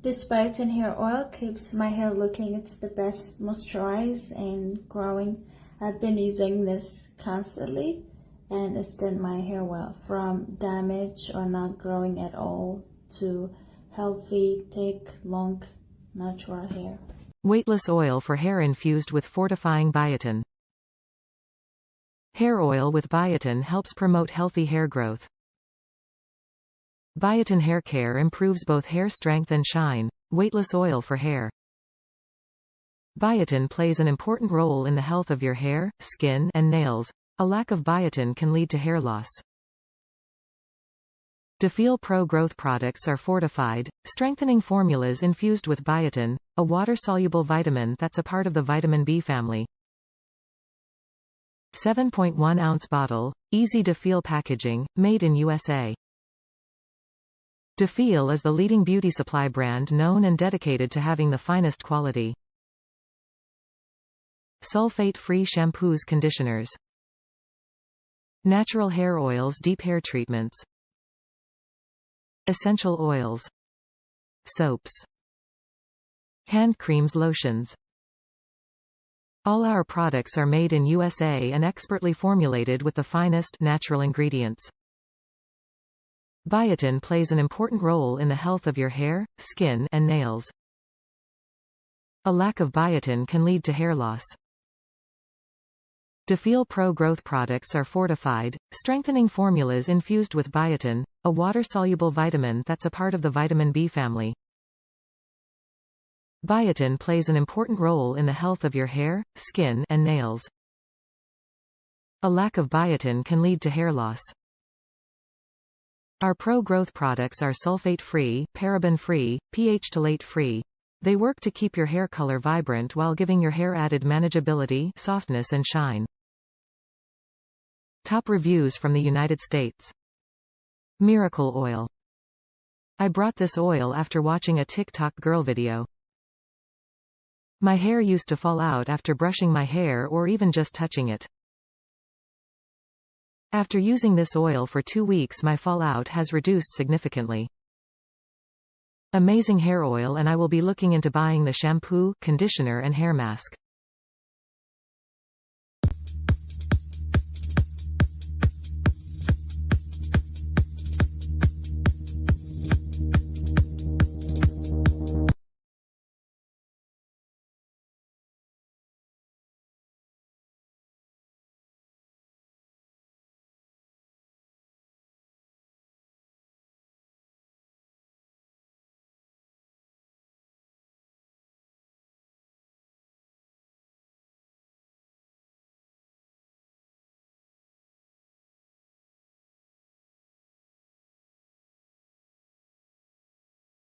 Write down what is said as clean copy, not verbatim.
This biotin hair oil keeps my hair looking its the best, moisturized and growing. I've been using this constantly and it's done my hair well, from damaged or not growing at all to healthy, thick, long, natural hair. Weightless oil for hair infused with fortifying biotin. Hair oil with biotin helps promote healthy hair growth. Biotin hair care improves both hair strength and shine. Weightless oil for hair. Biotin plays an important role in the health of your hair, skin, and nails. A lack of biotin can lead to hair loss. Defeel Pro growth products are fortified, strengthening formulas infused with biotin, a water-soluble vitamin that's a part of the vitamin B family. 7.1 ounce bottle, easy Defeel packaging, made in USA. Defeel is the leading beauty supply brand known and dedicated to having the finest quality. Sulfate-free shampoos, conditioners. Natural hair oils, deep hair treatments. Essential oils. Soaps. Hand creams, lotions. All our products are made in USA and expertly formulated with the finest natural ingredients. Biotin plays an important role in the health of your hair, skin, and nails. A lack of biotin can lead to hair loss. Defeel Pro growth products are fortified, strengthening formulas infused with biotin, a water-soluble vitamin that's a part of the vitamin B family. Biotin plays an important role in the health of your hair, skin, and nails. A lack of biotin can lead to hair loss. Our Pro growth products are sulfate-free, paraben-free, pH-phthalate-free. They work to keep your hair color vibrant while giving your hair added manageability, softness, and shine. Top reviews from the United States. Miracle Oil. I brought this oil after watching a TikTok girl video. My hair used to fall out after brushing my hair or even just touching it. After using this oil for 2 weeks, my fallout has reduced significantly. Amazing hair oil, and I will be looking into buying the shampoo, conditioner, and hair mask.